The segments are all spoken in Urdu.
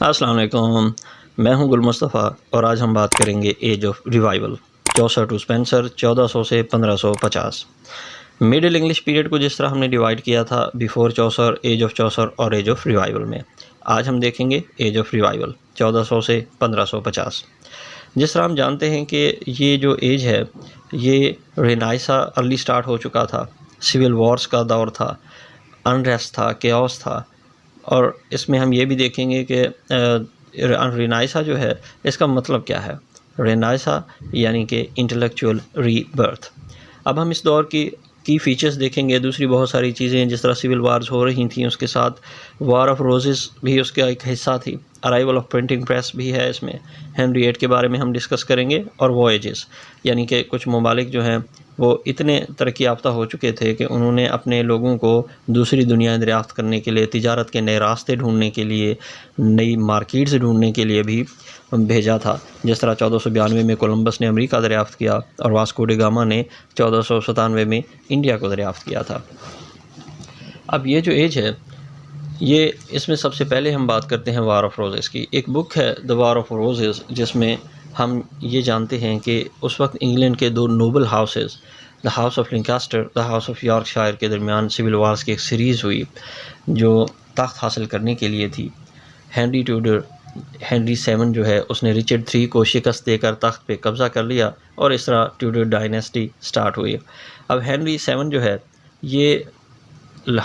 السلام علیکم، میں ہوں گل مصطفیٰ اور آج ہم بات کریں گے age of revival, Chaucer to Spenser, 1400 سے 1550۔ مڈل انگلش پیریڈ کو جس طرح ہم نے ڈیوائیڈ کیا تھا بیفور چوسر، ایج آف چوسر اور ایج آف ریوائول میں، آج ہم دیکھیں گے ایج آف ریوائول 1400 سے 1550۔ جس طرح ہم جانتے ہیں کہ یہ جو ایج ہے یہ رینائسا ارلی سٹارٹ ہو چکا تھا، سول وارز کا دور تھا، انریسٹ تھا، کیوس تھا، اور اس میں ہم یہ بھی دیکھیں گے کہ رینائسا جو ہے اس کا مطلب کیا ہے۔ رینائسا یعنی کہ انٹلیکچوئل ری برتھ۔ اب ہم اس دور کی فیچرز دیکھیں گے، دوسری بہت ساری چیزیں جس طرح سول وارز ہو رہی تھیں، اس کے ساتھ وار آف روزز بھی اس کا ایک حصہ تھی، ارائیول آف پرنٹنگ پریس بھی ہے اس میں، ہنری VIII کے بارے میں ہم ڈسکس کریں گے، اور وائجز یعنی کہ کچھ ممالک جو ہیں وہ اتنے ترقی یافتہ ہو چکے تھے کہ انہوں نے اپنے لوگوں کو دوسری دنیا دریافت کرنے کے لیے، تجارت کے نئے راستے ڈھونڈنے کے لیے، نئی مارکیٹس ڈھونڈنے کے لیے بھی بھیجا تھا۔ جس طرح 1492 میں کولمبس نے امریکہ دریافت کیا اور واسکو ڈی گاما نے 1497 میں انڈیا کو دریافت کیا تھا۔ اب یہ جو ایج ہے یہ اس میں سب سے پہلے ہم بات کرتے ہیں وار آف روزز کی۔ ایک بک ہے دا وار آف روزز، جس میں ہم یہ جانتے ہیں کہ اس وقت انگلینڈ کے دو noble houses, the house of Lancaster, the house of Yorkshire کے درمیان سول وارز کی ایک سیریز ہوئی جو تخت حاصل کرنے کے لیے تھی۔ ہنری VII جو ہے اس نے رچرڈ III کو شکست دے کر تخت پہ قبضہ کر لیا اور اس طرح ٹیوڈر ڈائنیسٹی سٹارٹ ہوئی۔ اب ہنری VII جو ہے یہ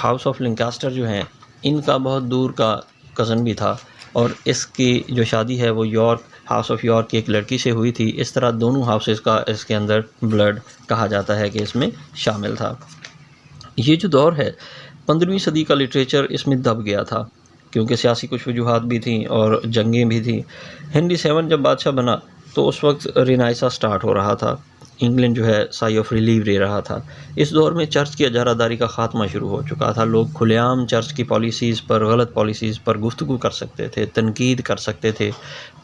ہاؤس آف لینکاسٹر جو ہیں ان کا بہت دور کا کزن بھی تھا، اور اس کی جو شادی ہے وہ ہاؤس آف یارک کی ایک لڑکی سے ہوئی تھی۔ اس طرح دونوں ہاؤسز کا اس کے اندر بلڈ کہا جاتا ہے کہ اس میں شامل تھا۔ یہ جو دور ہے 15ویں صدی کا لٹریچر اس میں دب گیا تھا کیونکہ سیاسی کچھ وجوہات بھی تھیں اور جنگیں بھی تھیں۔ ہنری VII جب بادشاہ بنا تو اس وقت رینائسا سٹارٹ ہو رہا تھا، انگلینڈ جو ہے سائی آف ریلیو لے رہا تھا۔ اس دور میں چرچ کی اجارہ داری کا خاتمہ شروع ہو چکا تھا، لوگ کھلے عام چرچ کی پالیسیز پر، غلط پالیسیز پر گفتگو کر سکتے تھے، تنقید کر سکتے تھے،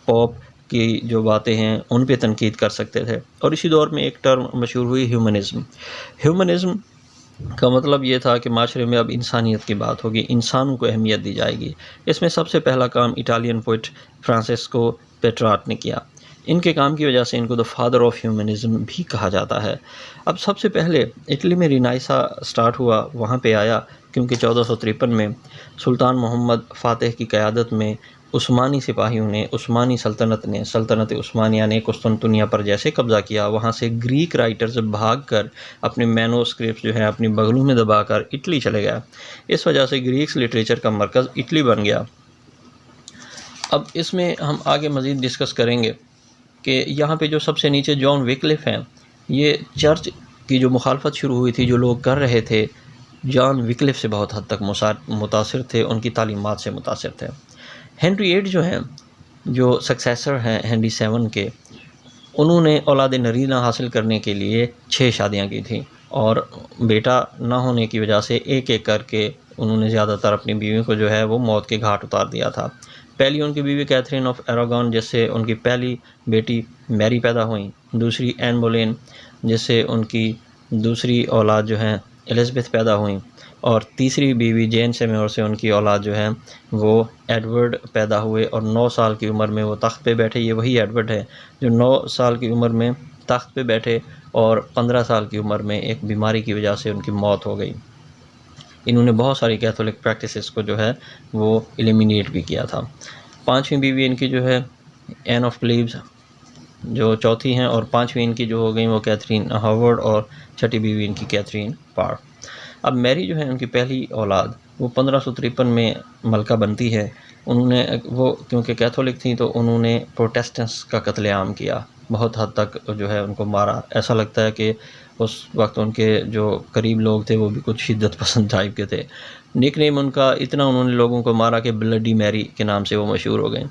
پوپ کی جو باتیں ہیں ان پہ تنقید کر سکتے تھے۔ اور اسی دور میں ایک ٹرم مشہور ہوئی ہیومنزم۔ ہیومنزم کا مطلب یہ تھا کہ معاشرے میں اب انسانیت کی بات ہوگی، انسانوں کو اہمیت دی جائے گی۔ اس میں سب سے پہلا کام اٹالین پوئٹ فرانسسکو پیٹرارٹ نے کیا۔ ان کے کام کی وجہ سے ان کو دا فادر آف ہیومنزم بھی کہا جاتا ہے۔ اب سب سے پہلے اٹلی میں رینائسا سٹارٹ ہوا، وہاں پہ آیا کیونکہ 1453 میں سلطان محمد فاتح کی قیادت میں عثمانی سپاہیوں نے، عثمانی سلطنت عثمانیہ نے قسطنطنیہ پر جیسے قبضہ کیا، وہاں سے گریک رائٹرز بھاگ کر اپنے مینوسکرپٹس جو ہیں اپنی بغلوں میں دبا کر اٹلی چلے گیا۔ اس وجہ سے گریکس لٹریچر کا مرکز اٹلی بن گیا۔ اب اس میں ہم آگے مزید ڈسکس کریں گے کہ یہاں پہ جو سب سے نیچے جان وکلف ہیں، یہ چرچ کی جو مخالفت شروع ہوئی تھی، جو لوگ کر رہے تھے، جان وکلف سے بہت حد تک متاثر تھے، ان کی تعلیمات سے متاثر تھے۔ ہنری VIII جو ہیں، جو سکسیسر ہیں ہنری VII کے، انہوں نے اولاد نرینہ حاصل کرنے کے لیے 6 شادیاں کی تھیں، اور بیٹا نہ ہونے کی وجہ سے ایک ایک کر کے انہوں نے زیادہ تر اپنی بیوی کو جو ہے وہ موت کے گھاٹ اتار دیا تھا۔ پہلی ان کی بیوی کیتھرین آف ایراگون، جس سے ان کی پہلی بیٹی میری پیدا ہوئیں، دوسری این بولین جس سے ان کی دوسری اولاد جو ہیں الزبتھ پیدا ہوئیں، اور تیسری بیوی جین سیمیور سے ان کی اولاد جو ہیں وہ ایڈورڈ پیدا ہوئے، اور 9 سال کی عمر میں وہ تخت پہ بیٹھے۔ یہ وہی ایڈورڈ ہے جو 9 سال کی عمر میں تخت پہ بیٹھے اور 15 سال کی عمر میں ایک بیماری کی وجہ سے ان کی موت ہو گئی۔ انہوں نے بہت ساری کیتھولک پریکٹسز کو جو ہے وہ ایلیمینیٹ بھی کیا تھا۔ 5ویں بیوی ان کی جو ہے این آف کلیوز جو چوتھی ہیں، اور 5ویں ان کی جو ہو گئیں وہ کیتھرین ہاورڈ، اور 6ٹھی بیوی ان کی کیتھرین پار۔ اب میری جو ہے ان کی پہلی اولاد، وہ 1553 میں ملکہ بنتی ہے۔ انہوں نے وہ کیونکہ کیتھولک تھیں تو انہوں نے پروٹیسٹنٹس کا قتل عام کیا، بہت حد تک جو ہے ان کو مارا۔ ایسا لگتا ہے کہ اس وقت ان کے جو قریب لوگ تھے وہ بھی کچھ شدت پسند ٹائپ کے تھے۔ نک نیم ان کا اتنا انہوں نے لوگوں کو مارا کہ بلڈی میری کے نام سے وہ مشہور ہو گئے۔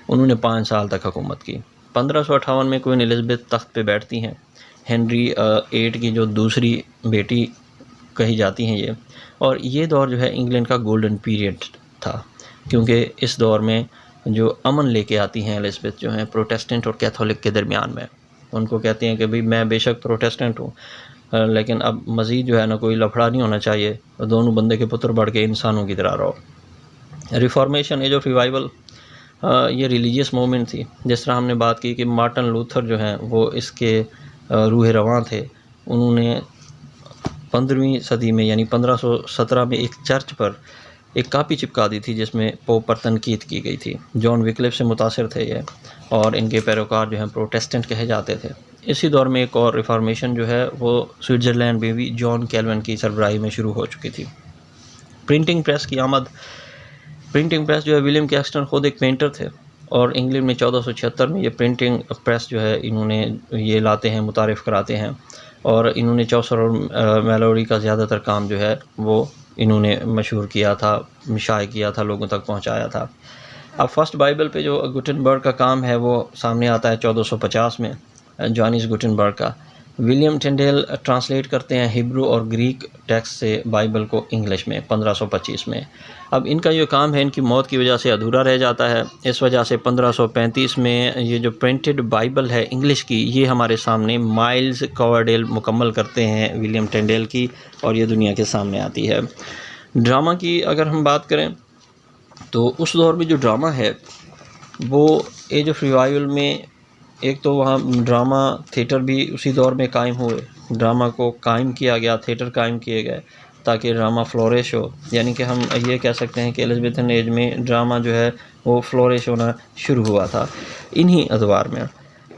انہوں نے 5 سال تک حکومت کی۔ 1558 میں کوئین الزبتھ تخت پہ بیٹھتی ہیں، ہنری VIII کی جو دوسری بیٹی کہی جاتی ہیں یہ، اور یہ دور جو ہے انگلینڈ کا گولڈن پیریڈ تھا کیونکہ اس دور میں جو امن لے کے آتی ہیں الزبتھ جو ہیں پروٹیسٹنٹ اور کیتھولک کے درمیان میں۔ ان کو کہتے ہیں کہ بھئی میں بے شک پروٹیسٹنٹ ہوں لیکن اب مزید جو ہے نا کوئی لفڑا نہیں ہونا چاہیے، دونوں بندے کے پتر بڑھ کے انسانوں کی طرح رہو۔ ریفارمیشن، ایج آف ریوائول یہ ریلیجیس موومنٹ تھی. جس طرح ہم نے بات کی کہ مارٹن لوتھر جو ہیں وہ اس کے روح رواں تھے. انہوں نے 15ویں صدی میں یعنی 1517 میں ایک چرچ پر ایک کاپی چپکا دی تھی جس میں پوپ پر تنقید کی گئی تھی. جان وکلف سے متاثر تھے یہ، اور ان کے پیروکار جو ہیں پروٹیسٹنٹ کہے جاتے تھے. اسی دور میں ایک اور ریفارمیشن جو ہے وہ سوئٹزرلینڈ میں بھی جان کیلون کی سربراہی میں شروع ہو چکی تھی. پرنٹنگ پریس کی آمد. پرنٹنگ پریس جو ہے ولیم کیکسٹن خود ایک پینٹر تھے، اور انگلینڈ میں 1476 میں یہ پرنٹنگ پریس جو ہے انہوں نے یہ لاتے ہیں، متعارف کراتے ہیں. اور انہوں نے چوسر اور میلوری کا زیادہ تر کام جو ہے وہ انہوں نے مشہور کیا تھا، شائع کیا تھا، لوگوں تک پہنچایا تھا. اب فرسٹ بائبل پہ جو گوٹنبرگ کا کام ہے وہ سامنے آتا ہے 1450 میں، جانیس گوٹنبرگ کا. ولیم ٹنڈیل ٹرانسلیٹ کرتے ہیں ہیبرو اور گریک ٹیکسٹ سے بائبل کو انگلش میں 1525 میں. اب ان کا یہ کام ہے ان کی موت کی وجہ سے ادھورا رہ جاتا ہے. اس وجہ سے 1535 میں یہ جو پرنٹڈ بائبل ہے انگلش کی، یہ ہمارے سامنے مائلز کوورڈیل مکمل کرتے ہیں ولیم ٹنڈیل کی، اور یہ دنیا کے سامنے آتی ہے. ڈرامہ کی اگر ہم بات کریں تو اس دور میں جو ڈرامہ ہے وہ ایج آف ریوائول میں، ایک تو وہاں ڈرامہ تھیٹر بھی اسی دور میں قائم ہوئے. ڈرامہ کو قائم کیا گیا، تھیٹر قائم کیے گئے تاکہ ڈرامہ فلورش ہو. یعنی کہ ہم یہ کہہ سکتے ہیں کہ ایلزابتھن ایج میں ڈرامہ جو ہے وہ فلورش ہونا شروع ہوا تھا. انہی ادوار میں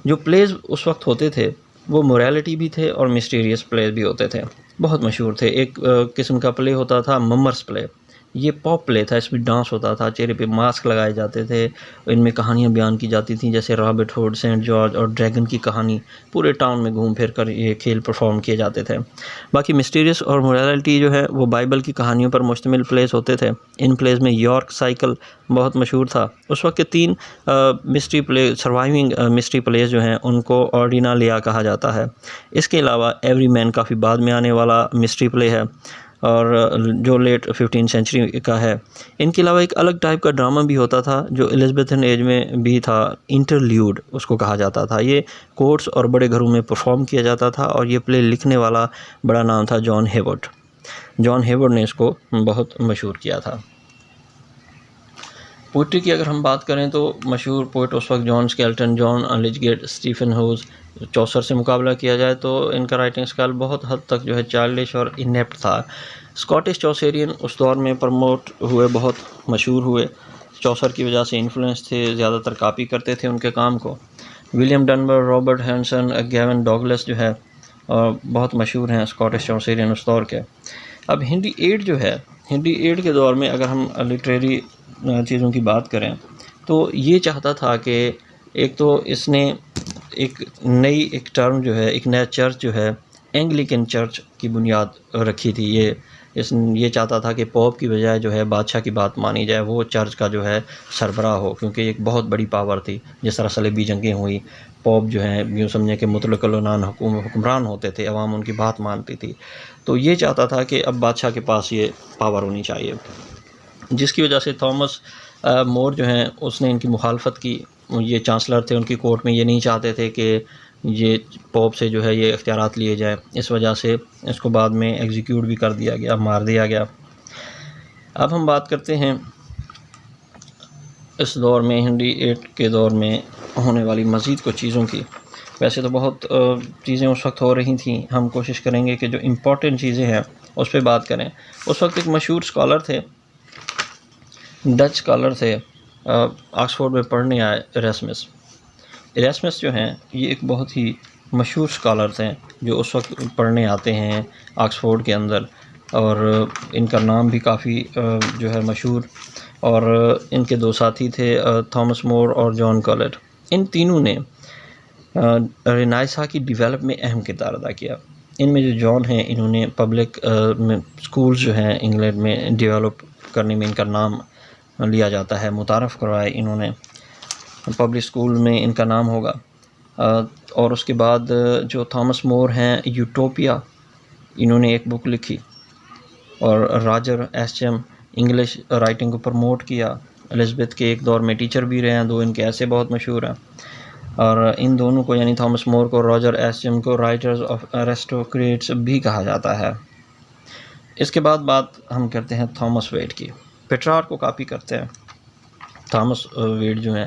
جو پلیز اس وقت ہوتے تھے وہ موریلٹی بھی تھے اور مسٹیریس پلیز بھی ہوتے تھے، بہت مشہور تھے. ایک قسم کا پلے ہوتا تھا ممرس پلے. یہ پاپ پلے تھا، اس میں ڈانس ہوتا تھا، چہرے پہ ماسک لگائے جاتے تھے، ان میں کہانیاں بیان کی جاتی تھیں جیسے رابرٹ ہوڈ، سینٹ جارج اور ڈریگن کی کہانی. پورے ٹاؤن میں گھوم پھر کر یہ کھیل پرفارم کیے جاتے تھے. باقی مسٹیریس اور موریلٹی جو ہے وہ بائبل کی کہانیوں پر مشتمل پلیز ہوتے تھے. ان پلیز میں یارک سائیکل بہت مشہور تھا. اس وقت کے 3 mystery play, surviving mystery please جو ہیں ان کو آرڈینالیا کہا جاتا ہے. اس کے علاوہ ایوری مین کافی بعد میں آنے والا مسٹری پلے ہے اور جو لیٹ 15 سینچری کا ہے. ان کے علاوہ ایک الگ ٹائپ کا ڈرامہ بھی ہوتا تھا جو ایلزابتھن ایج میں بھی تھا، انٹرلیوڈ اس کو کہا جاتا تھا. یہ کورٹس اور بڑے گھروں میں پرفارم کیا جاتا تھا، اور یہ پلے لکھنے والا بڑا نام تھا جان ہیورڈ. جان ہیورڈ نے اس کو بہت مشہور کیا تھا. پوئٹری کی اگر ہم بات کریں تو مشہور پوئٹ اس وقت جان اسکیلٹن، جان لچگیٹ، اسٹیفن ہوز. چوسر سے مقابلہ کیا جائے تو ان کا رائٹنگ اسٹائل بہت حد تک جو ہے چائلڈش اور انیپٹ تھا. اسکاٹش چوسیرین اس دور میں پروموٹ ہوئے، بہت مشہور ہوئے. چوسر کی وجہ سے انفلوئنس تھے، زیادہ تر کاپی کرتے تھے ان کے کام کو. William ڈنبر، Robert Hansen, given Douglas جو ہے بہت مشہور ہیں اسکاٹش چوسیرین اس دور کے. اب ہنری ایڈ جو ہے، ہنری ایڈ کے دور میں اگر ہم لٹریری چیزوں کی بات کریں تو یہ چاہتا تھا کہ ایک تو اس نے ایک نئی ایک ٹرم جو ہے، ایک نیا چرچ جو ہے اینگلیکن چرچ کی بنیاد رکھی تھی. یہ چاہتا تھا کہ پوپ کی بجائے جو ہے بادشاہ کی بات مانی جائے، وہ چرچ کا جو ہے سربراہ ہو، کیونکہ ایک بہت بڑی پاور تھی. جس طرح صلیبی جنگیں ہوئی، پوپ جو ہیں یوں سمجھیں کہ مطلق العنان حکمران ہوتے تھے، عوام ان کی بات مانتی تھی. تو یہ چاہتا تھا کہ اب بادشاہ کے پاس یہ پاور ہونی چاہیے، جس کی وجہ سے تھامس مور جو ہیں اس نے ان کی مخالفت کی. یہ چانسلر تھے ان کی کورٹ میں، یہ نہیں چاہتے تھے کہ یہ پوپ سے جو ہے یہ اختیارات لیے جائیں. اس وجہ سے اس کو بعد میں ایگزیکیوٹ بھی کر دیا گیا، مار دیا گیا. اب ہم بات کرتے ہیں اس دور میں، ہنری ایٹ کے دور میں ہونے والی مزید کچھ چیزوں کی. ویسے تو بہت چیزیں اس وقت ہو رہی تھیں، ہم کوشش کریں گے کہ جو امپورٹنٹ چیزیں ہیں اس پہ بات کریں. اس وقت ایک مشہور اسکالر تھے، ڈچ اسکالر تھے، آکسفورڈ میں پڑھنے آئے، ایراسمس جو ہیں یہ ایک بہت ہی مشہور اسکالر تھے جو اس وقت پڑھنے آتے ہیں آکسفورڈ کے اندر، اور ان کا نام بھی کافی جو ہے مشہور. اور ان کے 2 ساتھی تھے تھامس مور اور جان کالٹ. ان تینوں نے رینائسا کی ڈیولپ میں اہم کردار ادا کیا. ان میں جو جان ہیں انہوں نے پبلک اسکولز جو ہیں انگلینڈ میں ڈیولپ کرنے میں ان کا نام لیا جاتا ہے، متعارف کروائے انہوں نے. پبلک اسکول میں ان کا نام ہوگا. اور اس کے بعد جو تھامس مور ہیں، یوٹوپیا، انہوں نے ایک بک لکھی. اور راجر ایسچم انگلش رائٹنگ کو پروموٹ کیا. الزبتھ کے ایک دور میں ٹیچر بھی رہے ہیں، 2 ان کے ایسے بہت مشہور ہیں. اور ان دونوں کو یعنی تھامس مور کو، راجر ایسچم کو رائٹرز آف ایرسٹوکریٹس بھی کہا جاتا ہے. اس کے بعد بات ہم کرتے ہیں تھامس ویٹ کی. پیٹرارک کو کاپی کرتے ہیں. تھامس ویڈ جو ہیں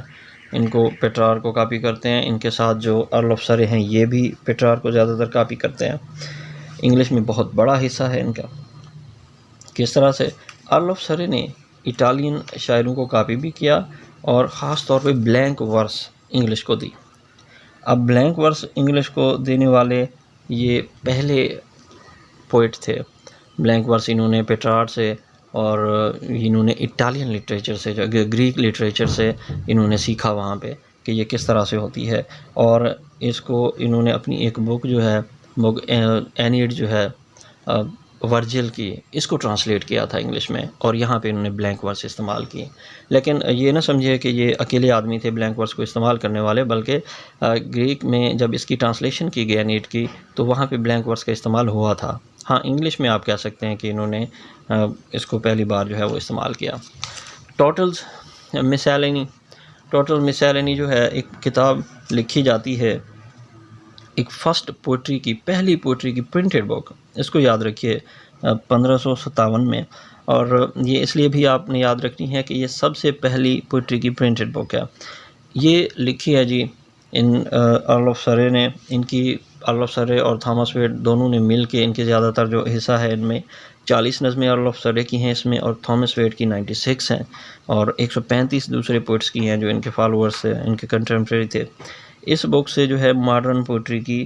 ان کو پیٹرار کو کاپی کرتے ہیں. ان کے ساتھ جو ارل آف سرے ہیں یہ بھی پیٹرار کو زیادہ تر کاپی کرتے ہیں. انگلش میں بہت بڑا حصہ ہے ان کا. کس طرح سے ارل آف سرے نے اٹالین شاعروں کو کاپی بھی کیا اور خاص طور پہ بلینک ورس انگلش کو دی. اب بلینک ورس انگلش کو دینے والے یہ پہلے پوئٹ تھے. بلینک ورس انہوں نے پیٹرار سے اور انہوں نے اٹالین لٹریچر سے گریک لٹریچر سے انہوں نے سیکھا وہاں پہ کہ یہ کس طرح سے ہوتی ہے. اور اس کو انہوں نے اپنی ایک بک جو ہے اینیڈ جو ہے ورجل کی اس کو ٹرانسلیٹ کیا تھا انگلش میں اور یہاں پہ انہوں نے بلینک ورس استعمال کی. لیکن یہ نہ سمجھے کہ یہ اکیلے آدمی تھے بلینک ورس کو استعمال کرنے والے، بلکہ گریک میں جب اس کی ٹرانسلیشن کی گئی اینیڈ کی تو وہاں پہ بلینک ورس کا استعمال ہوا تھا. ہاں انگلش میں آپ کہہ سکتے ہیں کہ انہوں نے اس کو پہلی بار جو ہے وہ استعمال کیا. ٹوٹلز مسیلینی. ٹوٹل مسیلینی جو ہے ایک کتاب لکھی جاتی ہے، ایک فرسٹ پوئٹری کی پہلی پوئٹری کی پرنٹڈ بک. اس کو یاد رکھیے 1557 میں، اور یہ اس لیے بھی آپ نے یاد رکھنی ہے کہ یہ سب سے پہلی پوئٹری کی پرنٹڈ بک ہے. یہ لکھی ہے جی ان ارل آف سرے نے. ان کی ارل آف سرے اور تھامس ویڈ دونوں نے مل کے ان کے زیادہ تر جو حصہ ہے ان میں 40 نظمیں ارل آف سرے کی ہیں اس میں، اور تھامس ویڈ کی 96 ہیں، اور 135 دوسرے پوئٹس کی ہیں جو ان کے فالوورس سے ان کے کنٹمپریری تھے. اس بک سے جو ہے ماڈرن پوئٹری کی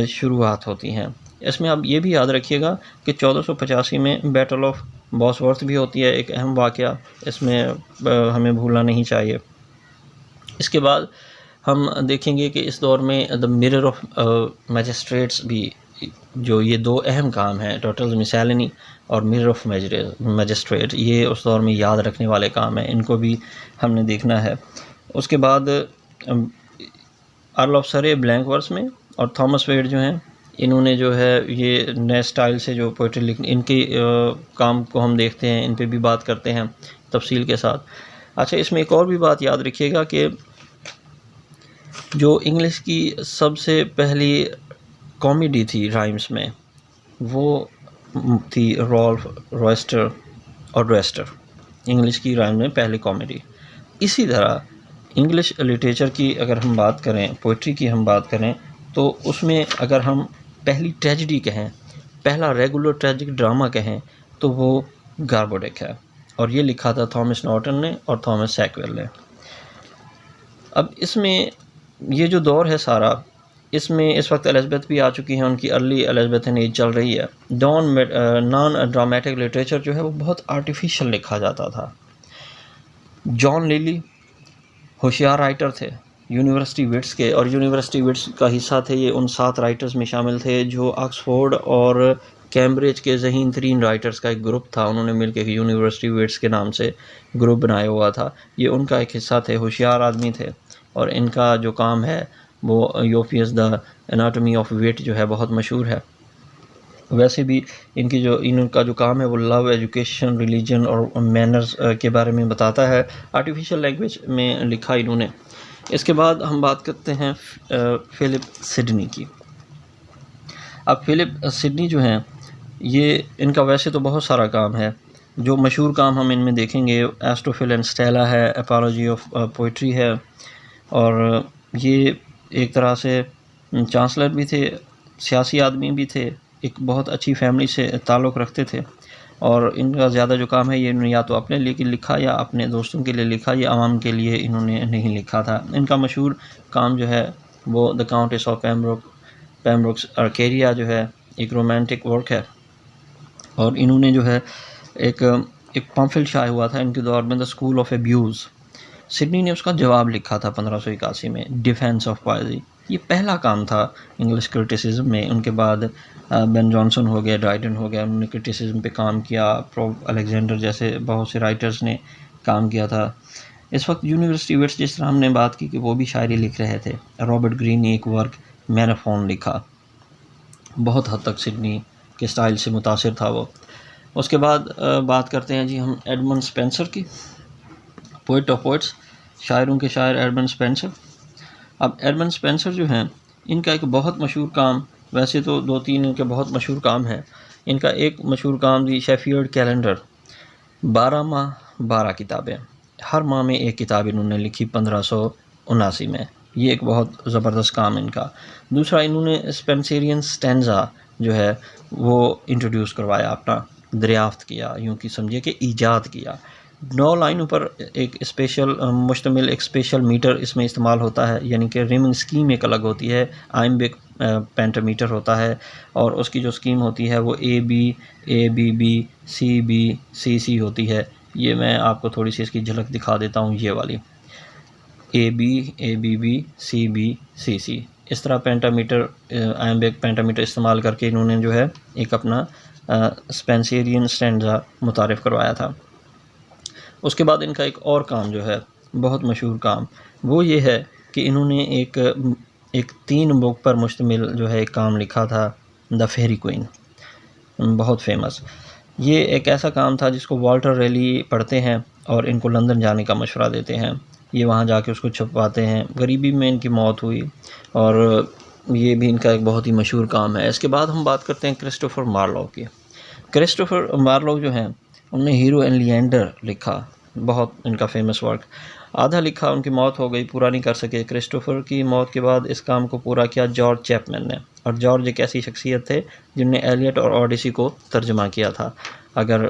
شروعات ہوتی ہیں. اس میں آپ یہ بھی یاد رکھیے گا کہ 1485 میں بیٹل آف بوسورتھ بھی ہوتی ہے، ایک اہم واقعہ اس میں ہمیں بھولنا نہیں چاہیے. اس کے بعد ہم دیکھیں گے کہ اس دور میں دا مرر آف میجسٹریٹس بھی، جو یہ دو اہم کام ہیں ٹوٹلز مسیلینی اور مرر آف میجسٹریٹ، یہ اس دور میں یاد رکھنے والے کام ہیں، ان کو بھی ہم نے دیکھنا ہے. اس کے بعد ارل آف سرے بلینک ورس میں اور تھامس ویڈ جو ہیں انہوں نے جو ہے یہ نئے سٹائل سے جو پوئٹری لکھنی، ان کے کام کو ہم دیکھتے ہیں، ان پہ بھی بات کرتے ہیں تفصیل کے ساتھ. اچھا اس میں ایک اور بھی بات یاد رکھیے گا کہ جو انگلش کی سب سے پہلی کامیڈی تھی رائمز میں وہ تھی رالف رویسٹر اور رویسٹر. انگلش کی رائم میں پہلی کامیڈی. اسی طرح انگلش لٹریچر کی اگر ہم بات کریں، پوئٹری کی ہم بات کریں، تو اس میں اگر ہم پہلی ٹریجڈی کہیں، پہلا ریگولر ٹریجک ڈرامہ کہیں تو وہ گاربوڈک ہے، اور یہ لکھا تھا تھامس نارٹن نے اور تھامس سیکویل نے. اب اس میں یہ جو دور ہے سارا، اس میں اس وقت الزبتھ بھی آ چکی ہیں، ان کی ارلی الزبتھن ایج چل رہی ہے. نان ڈرامیٹک لٹریچر جو ہے وہ بہت آرٹیفیشل لکھا جاتا تھا. جان لیلی ہوشیار رائٹر تھے یونیورسٹی وٹس کے، اور یونیورسٹی وٹس کا حصہ تھے یہ، ان 7 رائٹرز میں شامل تھے جو آکسفورڈ اور کیمبرج کے ذہین ترین رائٹرز کا ایک گروپ تھا. انہوں نے مل کے یونیورسٹی وٹس کے نام سے گروپ بنایا ہوا تھا. یہ ان کا ایک حصہ تھے، ہوشیار آدمی تھے، اور ان کا جو کام ہے وہ یوفیس دا اناٹمی آف وٹ جو ہے بہت مشہور ہے. ویسے بھی ان کا جو کام ہے وہ لو، ایجوکیشن، ریلیجن اور مینرز کے بارے میں بتاتا ہے. آرٹیفیشل لینگویج میں لکھا انہوں نے. اس کے بعد ہم بات کرتے ہیں فلپ سڈنی کی. اب فلپ سڈنی جو ہیں یہ ان کا ویسے تو بہت سارا کام ہے. جو مشہور کام ہم ان میں دیکھیں گے ایسٹوفل اینڈ اسٹیلا ہے، اپالوجی آف پوئٹری ہے، اور یہ ایک طرح سے چانسلر بھی تھے، سیاسی آدمی بھی تھے، ایک بہت اچھی فیملی سے تعلق رکھتے تھے. اور ان کا زیادہ جو کام ہے یہ انہوں نے یا تو اپنے لیے لکھا یا اپنے دوستوں کے لیے لکھا، یا عوام کے لیے انہوں نے نہیں لکھا تھا. ان کا مشہور کام جو ہے وہ دا کاؤنٹس آف پیمبروکس ارکیریا جو ہے ایک رومانٹک ورک ہے. اور انہوں نے جو ہے ایک پمفل شائع ہوا تھا ان کے دور میں، the school of abuse. Sydney نے اس کا جواب لکھا تھا 1581 میں، ڈیفینس آف پوائزی. یہ پہلا کام تھا انگلش کرٹیسزم میں. ان کے بعد بین جانسن ہو گیا، ڈرائیڈن ہو گیا، انہوں نے کرٹیسزم پہ کام کیا. الیگزینڈر جیسے بہت سے رائٹرز نے کام کیا تھا. اس وقت یونیورسٹی وٹس جس طرح ہم نے بات کی کہ وہ بھی شاعری لکھ رہے تھے. رابرٹ گرین نے ایک ورک مینافون لکھا، بہت حد تک سڈنی کے سٹائل سے متاثر تھا وہ. اس کے بعد بات کرتے ہیں جی ہم ایڈمنڈ اسپینسر کی، پوئٹ آف پوئٹس، شاعروں کے شاعر ایڈمنڈ اسپینسر. اب ایڈمنڈ اسپینسر جو ہیں ان کا ایک بہت مشہور کام، ویسے تو 2-3 ان کے بہت مشہور کام ہیں. ان کا ایک مشہور کام دی شیفیلڈ کیلنڈر، 12 ماہ 12 کتابیں. ہر ماہ میں ایک کتاب انہوں نے لکھی 1579 میں. یہ ایک بہت زبردست کام ان کا. دوسرا انہوں نے اسپینسیرین سٹینزا جو ہے وہ انٹروڈیوس کروایا، اپنا دریافت کیا، یوں کہ سمجھے کہ ایجاد کیا. 9 لائنوں پر ایک مشتمل ایک اسپیشل میٹر اس میں استعمال ہوتا ہے، یعنی کہ ریمنگ اسکیم ایک الگ ہوتی ہے، آئمبک پینٹامیٹر ہوتا ہے، اور اس کی جو اسکیم ہوتی ہے وہ اے بی سی ہوتی ہے. یہ میں آپ کو تھوڑی سی اس کی جھلک دکھا دیتا ہوں. یہ والی اے بی سی اس طرح پینٹامیٹر، آئمبک پینٹامیٹر استعمال کر کے انہوں نے جو ہے ایک اپنا اسپینسیرین سٹینزا متعارف کروایا تھا. اس کے بعد ان کا ایک اور کام جو ہے بہت مشہور کام، وہ یہ ہے کہ انہوں نے ایک 3 بک پر مشتمل جو ہے ایک کام لکھا تھا، دا فیری کوئین، بہت فیمس. یہ ایک ایسا کام تھا جس کو والٹر ریلی پڑھتے ہیں اور ان کو لندن جانے کا مشورہ دیتے ہیں. یہ وہاں جا کے اس کو چھپواتے ہیں. غریبی میں ان کی موت ہوئی، اور یہ بھی ان کا ایک بہت ہی مشہور کام ہے. اس کے بعد ہم بات کرتے ہیں کرسٹوفر مارلو کی. کرسٹوفر مارلو جو ہیں انہوں نے ہیرو اینڈ لیانڈر لکھا، بہت ان کا فیمس ورک. آدھا لکھا، ان کی موت ہو گئی، پورا نہیں کر سکے. کرسٹوفر کی موت کے بعد اس کام کو پورا کیا جارج چیپمن نے. اور جارج ایک ایسی شخصیت تھے جن نے ایلیٹ اور اوڈیسی کو ترجمہ کیا تھا. اگر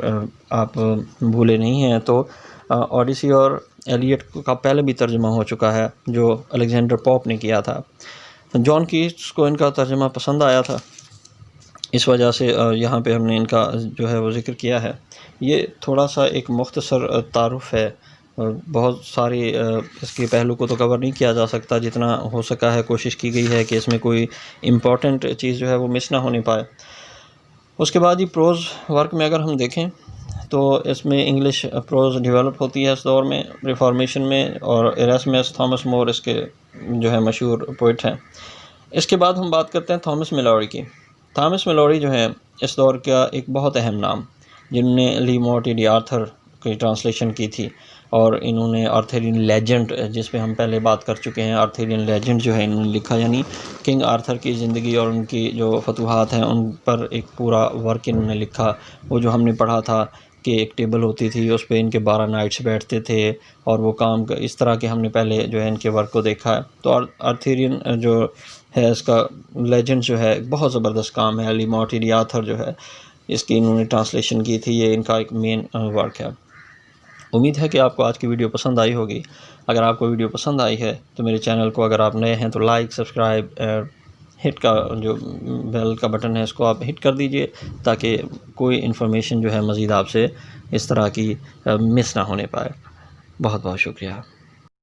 آپ بھولے نہیں ہیں تو اوڈیسی اور ایلیٹ کا پہلے بھی ترجمہ ہو چکا ہے جو الیگزینڈر پوپ نے کیا تھا. جان کیٹس کو ان کا ترجمہ پسند آیا تھا، اس وجہ سے یہاں پہ ہم نے ان کا جو ہے وہ ذکر کیا ہے. یہ تھوڑا سا ایک مختصر تعارف ہے، بہت ساری اس کے پہلو کو تو کور نہیں کیا جا سکتا. جتنا ہو سکا ہے کوشش کی گئی ہے کہ اس میں کوئی امپورٹنٹ چیز جو ہے وہ مس نہ ہونے پائے. اس کے بعد ہی پروز ورک میں اگر ہم دیکھیں تو اس میں انگلش پروز ڈیولپ ہوتی ہے اس دور میں ریفارمیشن میں، اور ایراسمس تھامس مور اس کے جو ہے مشہور پوئٹ ہیں. اس کے بعد ہم بات کرتے ہیں تھامس میلوری کی. تھامس میلوری جو ہیں اس دور کا ایک بہت اہم نام، جنہوں نے لی مورٹی ڈی آرتھر کی ٹرانسلیشن کی تھی، اور انہوں نے آرتھریئن لیجنڈ، جس پہ ہم پہلے بات کر چکے ہیں، آرتھریئن لیجنڈ جو ہے انہوں نے لکھا، یعنی کنگ آرتھر کی زندگی اور ان کی جو فتوحات ہیں ان پر ایک پورا ورک انہوں نے لکھا. وہ جو ہم نے پڑھا تھا کہ ایک ٹیبل ہوتی تھی، اس پہ ان کے 12 نائٹس بیٹھتے تھے، اور وہ کام اس طرح کے ہم نے پہلے جو ہے ان کے ورک کو دیکھا ہے. تو آرتھریئن جو ہے اس کا لیجنڈ جو ہے بہت زبردست کام ہے. لی مورٹی ڈی آرتھر جو ہے اس کی انہوں نے ٹرانسلیشن کی تھی، یہ ان کا ایک مین ورک ہے. امید ہے کہ آپ کو آج کی ویڈیو پسند آئی ہوگی. اگر آپ کو ویڈیو پسند آئی ہے تو میرے چینل کو، اگر آپ نئے ہیں تو لائک، سبسکرائب، ہٹ کا جو بیل کا بٹن ہے اس کو آپ ہٹ کر دیجئے، تاکہ کوئی انفارمیشن جو ہے مزید آپ سے اس طرح کی مس نہ ہونے پائے. بہت بہت شکریہ.